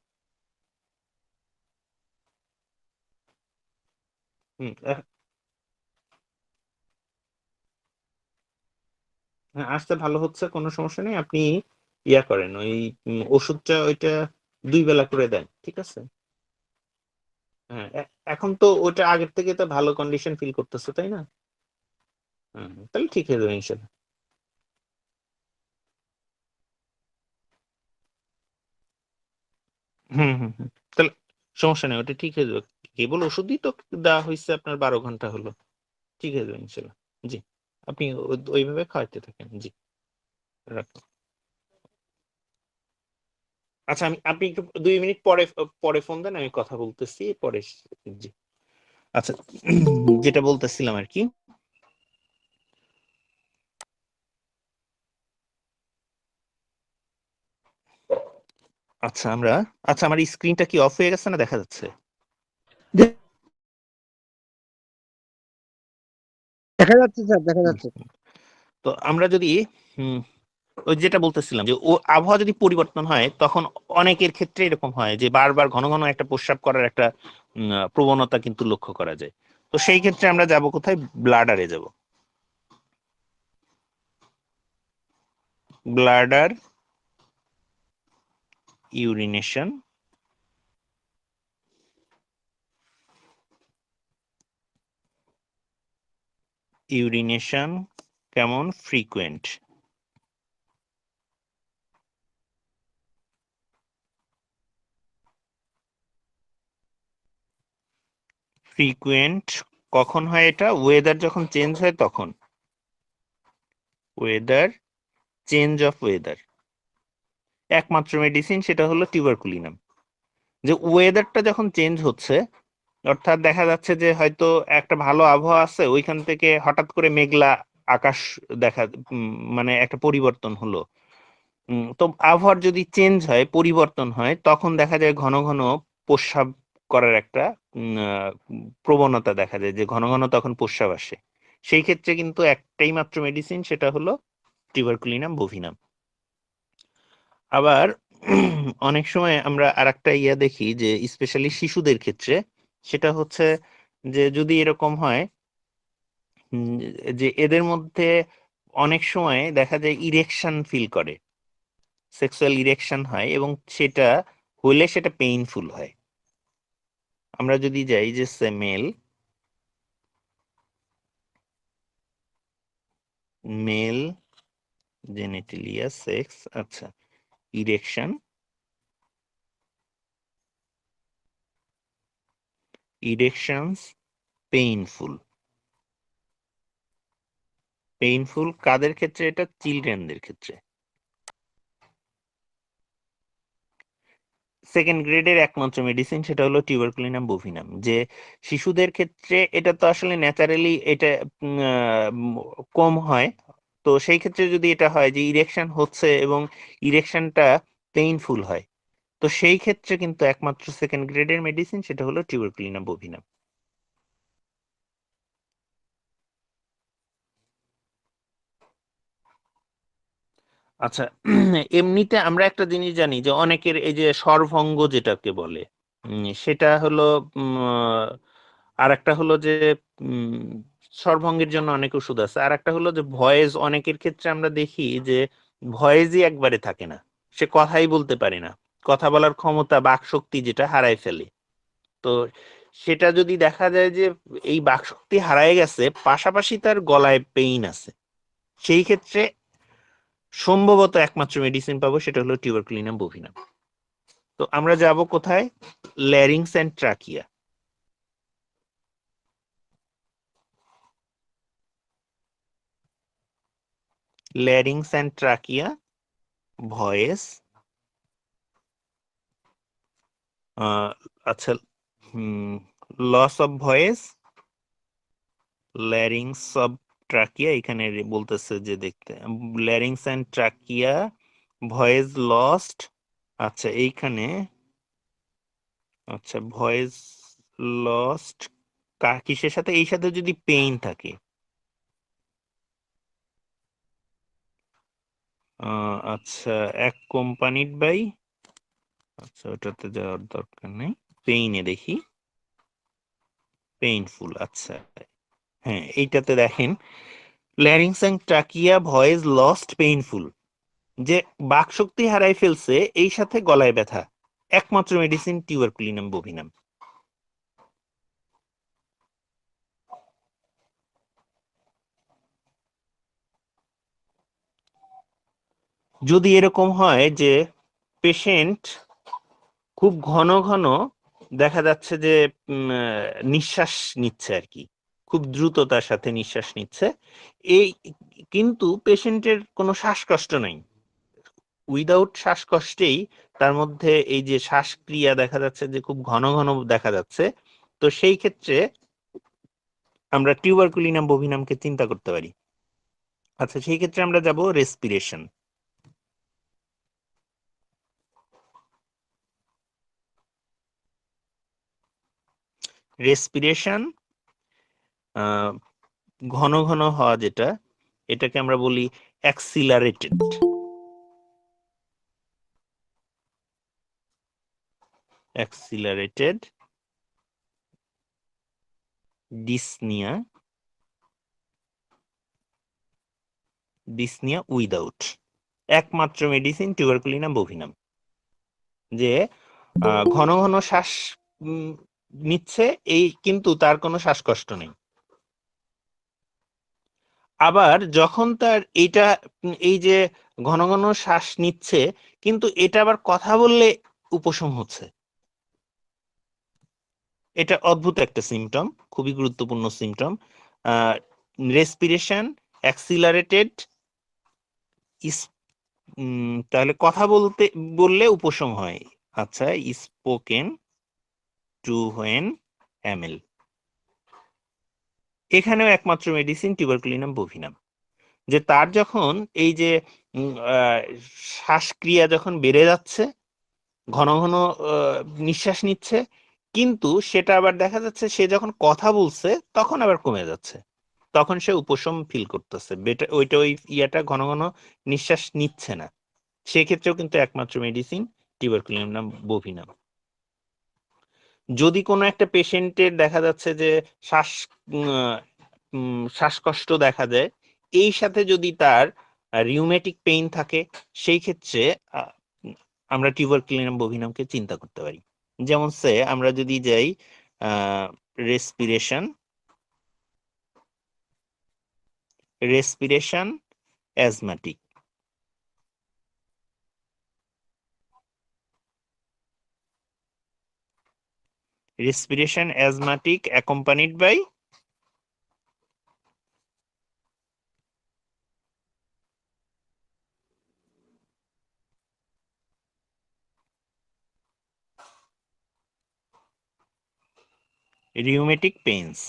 হুম। হ্যাঁ, আসতে ভালো হচ্ছে, কোনো সমস্যা নেই। আপনি ইয়া করেন, ওই ওষুধটা ওইটা 2 বেলা করে দেন, ঠিক আছে? হ্যাঁ, এখন তো ওটা আগের থেকে তো ভালো কন্ডিশন ফিল করতেছে, তাই না? তাহলে ঠিক হয়ে যাবে ইনশাল্লাহ। হুম হুম। তাহলে সমস্যা নেই, ওটা ঠিক হয়ে যাবে। কেবল ওষুধই তো দেওয়া হয়েছে, আপনার 12 ঘন্টা হলো, ঠিক হয়ে যাবে ইনশাল্লাহ। জি, আপনি ওইভাবে খাওয়াতে থাকেন। জি, রাখুন। আচ্ছা, আপনি একটু 2 মিনিট পরে পরে ফোন দেন, আমি কথা বলতেছি পরে। জি। আচ্ছা, যেটা বলতেছিলাম আর কি। আচ্ছা আমরা, আচ্ছা আমার স্ক্রিনটা কি অফ হয়ে গেছে না দেখা যাচ্ছে? দেখা যাচ্ছে স্যার, দেখা হুম, যাচ্ছে। তো আমরা যদি হুম, ওই যেটা বলতেছিলাম যে ও আবহাওয়া যদি পরিবর্তন হয় তখন অনেকের ক্ষেত্রে এরকম হয় যে বারবার ঘন ঘন একটা প্রস্রাব করার একটা প্রবণতা কিন্তু লক্ষ্য করা যায়। তো সেই ক্ষেত্রে আমরা যাব কোথায়? ব্লাডারে যাব। ব্লাডার ইউরিনেশন, ইউরিনেশন কেমন ফ্রিকুয়েন্ট? ফ্রিকুয়েন্ট কখন হয়? এটা ওয়েদার যখন চেঞ্জ হয় তখন। ওয়েদার, চেঞ্জ অফ ওয়েদার, একমাত্র মেডিসিন সেটা হলো টিউবারকুলিনাম। যে ওয়েদারটা যখন চেঞ্জ হচ্ছে, অর্থাৎ দেখা যাচ্ছে যে হয়তো একটা ভালো আবহাওয়া আছে, ওইখান থেকে হঠাৎ করে মেঘলা আকাশ দেখা, মানে একটা পরিবর্তন হলো। তো আবহাওয়ার যদি চেঞ্জ হয়, পরিবর্তন হয়, তখন দেখা যায় ঘন ঘন প্রস্রাব করার একটা প্রবণতা দেখা যায়, যে ঘন ঘন তখন প্রস্রাব আসে। সেই ক্ষেত্রে কিন্তু একটাই মাত্র মেডিসিন, সেটা হলো টিউবারকুলিনাম বোভিনাম। আবার অনেক সময় আমরা আরেকটা ইয়া দেখি যে স্পেশালি শিশুদের ক্ষেত্রে, সেটা হচ্ছে যে যদি এরকম হয় উম, যে এদের মধ্যে অনেক সময় দেখা যায় ইরেকশন ফিল করে, সেক্সুয়াল ইরেকশন হয়, এবং সেটা হলে সেটা পেইনফুল হয়। আমরা যদি যাই যে মেল, মেল জেনেটিলিয়া সেক্স, আচ্ছা, ইরেকশন, ইরেকশনস পেইনফুল। পেইনফুল কাদের ক্ষেত্রে? এটা চিলড্রেনদের ক্ষেত্রে। সেকেন্ড গ্রেডের একমাত্র মেডিসিন সেটা হলো টিউবারকুলিনাম বোভিনাম, যে শিশুদের ক্ষেত্রে এটা তো আসলে ন্যাচারালি এটা কম হয়। তো সেই ক্ষেত্রে যদি এটা হয় যে ইরেকশন হচ্ছে এবং ইরেকশনটা পেইনফুল হয়, তো সেই ক্ষেত্রে কিন্তু একমাত্র সেকেন্ড গ্রেডের মেডিসিন সেটা হলো টিউবারকুলিনাম বোভিনাম। আচ্ছা, এমনিতে আমরা একটা জিনিস জানি যে অনেকের এই যে স্বরভঙ্গ যেটাকে বলে, সেটা হলো আর একটা হলো যে উম, স্বরভঙ্গের জন্য অনেক ওষুধ আছে। আর একটা হলো যে ভয়েস, অনেকের ক্ষেত্রে আমরা দেখি যে ভয়েসই একবারে থাকে না, সে কথাই বলতে পারে না, কথা বলার ক্ষমতা বাকশক্তি যেটা হারায় ফেলে। তো সেটা যদি দেখা যায় যে এই বাকশক্তি হারায় গেছে, পাশাপাশি তার গলায় পেইন আছে, সেই ক্ষেত্রে সম্ভবত একমাত্র মেডিসিন পাবো সেটা হলো টিউবারকুলিনাম বোভিনাম। তো আমরা যাব কোথায়? Larynx and trachea. Larynx and trachea, voice, আচ্ছা, loss of voice, larynx of trachea, এখানে বলতেছে যে দেখতে larynx and trachea, voice lost. আচ্ছা এইখানে, আচ্ছা ভয়েস লস্ট কিসের সাথে, এই সাথে যদি পেইন থাকে, আচ্ছা অ্যাকোম্পানিড বাই, আচ্ছা ওটাতে যাওয়ার দরকার নেই, পেইনে দেখি, পেইনফুল। আচ্ছা হ্যাঁ, এইটাতে দেখেন larynx and trachea, voice lost, painful, যে বাকশক্তি হারাই ফেলছে, এই সাথে গলায় ব্যথা, একমাত্র মেডিসিন টিউবারকুলিনাম বোভিনাম। যদি এরকম হয় যে পেশেন্ট খুব ঘন ঘন দেখা যাচ্ছে যে নিঃশ্বাস নিচ্ছে আর কি, খুব দ্রুততার সাথে নিঃশ্বাস নিচ্ছে, এই কিন্তু পেশেন্টের কোনো শ্বাসকষ্ট নাই, উইদাউট শ্বাসকষ্টেই তার মধ্যে এই যে শ্বাসক্রিয়া দেখা যাচ্ছে যে খুব ঘন ঘন দেখা যাচ্ছে, তো সেই ক্ষেত্রে আমরা টিউবারকুলিনাম বোভিনামকে চিন্তা করতে পারি। আচ্ছা সেই ক্ষেত্রে আমরা যাব রেসপিরেশন। রেসপিরেশন ঘন ঘন হওয়া যেটা, এটাকে আমরা বলি accelerated. Accelerated dyspnoea, dyspnoea without, একমাত্র মেডিসিন টিউবারকুলিনাম বোভিনাম, যে ঘন ঘন শ্বাস নিচ্ছে এই কিন্তু তার কোনো শ্বাসকষ্ট নেই। আবার যখন তার এইটা এই যে ঘন ঘন শ্বাস নিচ্ছে কিন্তু এটা আবার কথা বললে উপশম হচ্ছে, এটা অদ্ভুত একটা সিমটম, খুবই গুরুত্বপূর্ণ সিমটম। রেসপিরেশন অ্যাক্সিলারেটেড, তাহলে কথা বললে উপশম হয়। আচ্ছা, স্পোকেন টু হোয়েন এমএল, এখানেও একমাত্র মেডিসিন টিউবারকুলিনাম বোভিনাম, যে তার যখন এই যে শ্বাসক্রিয়া যখন বেড়ে যাচ্ছে, ঘন ঘন নিঃশ্বাস নিচ্ছে, কিন্তু সেটা আবার দেখা যাচ্ছে সে যখন কথা বলছে তখন আবার কমে যাচ্ছে, তখন সে উপশম ফিল করতেছে, ওইটা ওই ইয়াটা ঘন ঘন নিঃশ্বাস নিচ্ছে না, সেক্ষেত্রেও কিন্তু একমাত্র মেডিসিন টিউবারকুলিনাম বোভিনাম। যদি কোনো একটা পেশেন্টের দেখা যাচ্ছে যে শ্বাস শ্বাসকষ্ট দেখা যায়, এই সাথে যদি তার রিউমেটিক পেইন থাকে, সেই ক্ষেত্রে আমরা টিউবারকুলিনাম বোভিনামকে চিন্তা করতে পারি। যেমন সে আমরা যদি যাই respiration, respiration asthmatic, respiration asthmatic accompanied by rheumatic pains,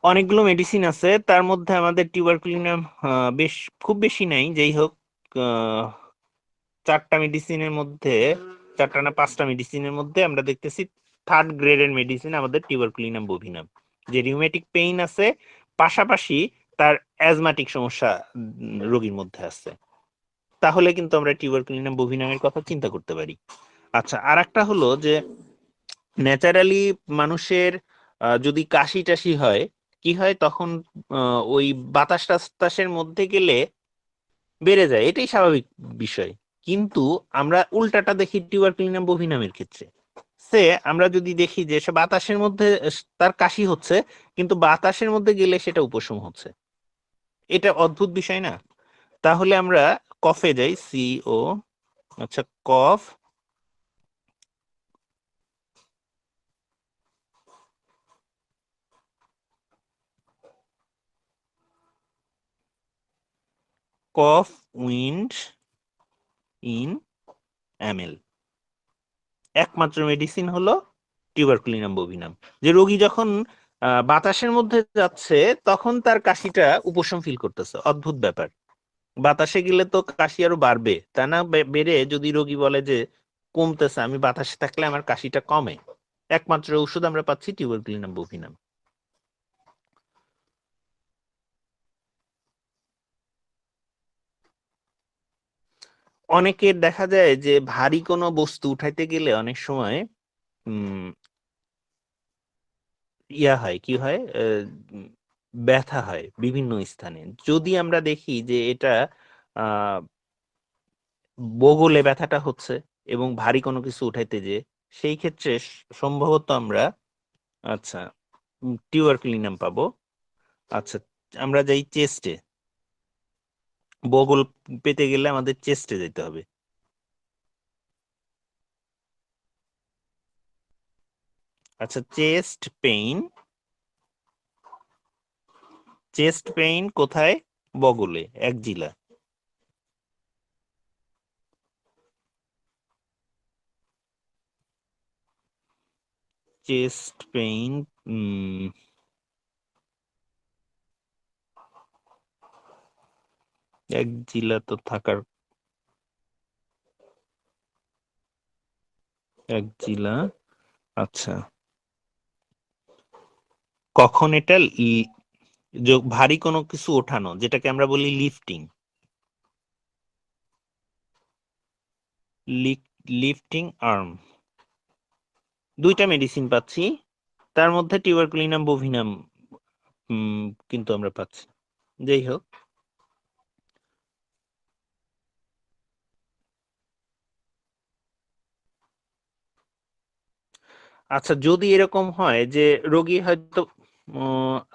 অনেকগুলো মেডিসিন আছে, তার মধ্যে আমাদের টিউবারকুলিনাম বেশ খুব বেশি নাই, যেই হোক 4টা মেডিসিনের মধ্যে, 4টা না 5টা মেডিসিনের মধ্যে আমরা দেখতেছি 3rd গ্রেডের মেডিসিন আমাদের টিউবারকুলিনাম বোভিনাম, যে রিউমেটিক পেইন আছে পাশাপাশি তার অ্যাজমাটিক সমস্যা রোগীর মধ্যে আছে, তাহলে কিন্তু আমরা টিউবারকুলিনাম বোভিনামের কথা চিন্তা করতে পারি। আচ্ছা, আর একটা হলো যে ন্যাচারালি মানুষের যদি কাশি টাশি হয়, কি হয় তখন ওই বাতাস টাতাসের মধ্যে গেলে বেড়ে যায়, এটাই স্বাভাবিক বিষয়। কিন্তু আমরা উল্টাটা দেখি টিউবারকুলিনাম বোভিনামের ক্ষেত্রে, সে আমরা যদি দেখি যে সে বাতাসের মধ্যে তার কাশি হচ্ছে, কিন্তু বাতাসের মধ্যে গেলে সেটা উপশম হচ্ছে, এটা অদ্ভুত বিষয় না? তাহলে আমরা কফে যাই, CO, আচ্ছা কফ, কফ উইন্ড ইন ml, একমাত্র মেডিসিন হলো টিউবারকুলিনাম বোভিনাম, যে রোগী যখন বাতাসের মধ্যে যাচ্ছে তখন তার কাশিটা উপশম ফিল করতেছে। অদ্ভুত ব্যাপার, বাতাসে গেলে তো কাশি আরো বাড়বে, তা না বেড়ে যদি রোগী বলে যে কমতেছে, আমি বাতাসে থাকলে আমার কাশিটা কমে, একমাত্র ওষুধ আমরা পাচ্ছি টিউবারকুলিনাম বোভিনাম। অনেকের দেখা যায় যে ভারী কোনো বস্তু উঠাইতে গেলে অনেক সময় ইয়া হয়, কি হয়, ব্যথা হয় বিভিন্ন স্থানে। যদি আমরা দেখি যে এটা বগলে ব্যথাটা হচ্ছে এবং ভারী কোনো কিছু উঠাইতে যে, সেই ক্ষেত্রে সম্ভবত আমরা আচ্ছা টিউবারকুলিনাম পাবো। আচ্ছা, আমরা যাই চেস্টে, বগল পেতে গেলে আমাদের চেস্টে যেতে হবে। আচ্ছা, চেস্ট পেইন কোথায়? বগলে, একজিলা। চেস্ট পেইন একজিলা তো থাকার, একজিলা। আচ্ছা, কখন এটা ভারী কোনো কিছু ওঠানো, যেটাকে আমরা বলি লিফটিং আর্ম, 2টা মেডিসিন পাচ্ছি, তার মধ্যে টিউবারকুলিনাম বোভিনাম কিন্তু আমরা পাচ্ছি। যাই হোক, আচ্ছা যদি এরকম হয় যে রোগী হয়তো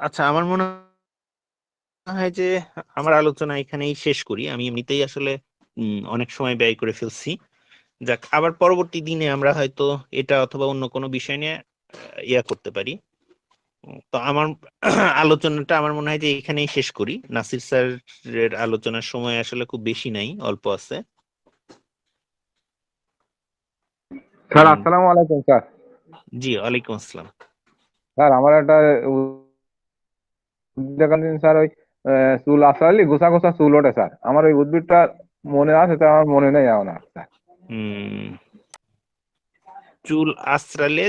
আচ্ছা, আমার মনে হয় যে আমার আলোচনা এখানেই শেষ করি, আমি এমনিতেই আসলে অনেক সময় ব্যয় করে ফেলছি। যাক, আবার পরবর্তী দিনে আমরা হয়তো এটা অথবা অন্য কোনো বিষয় নিয়ে ইয়া করতে পারি। তো আমার আলোচনাটা আমার মনে হয় যে এখানেই শেষ করি। নাসির স্যারের আলোচনার সময় আসলে খুব বেশি নাই, অল্প আছে। স্যার আসসালামু আলাইকুম স্যার। জি, ওয়ালাইকুম আসসালাম। স্যার আমার একটা উদ্ভিদকালীন স্যার ওই চুল আসলে গোছা গোছা চুল ওঠে স্যার, আমার ওই উদ্ভিদটা মনে আছে তো আমার মনে নেই এখন আর স্যার। চুল আশ্রালে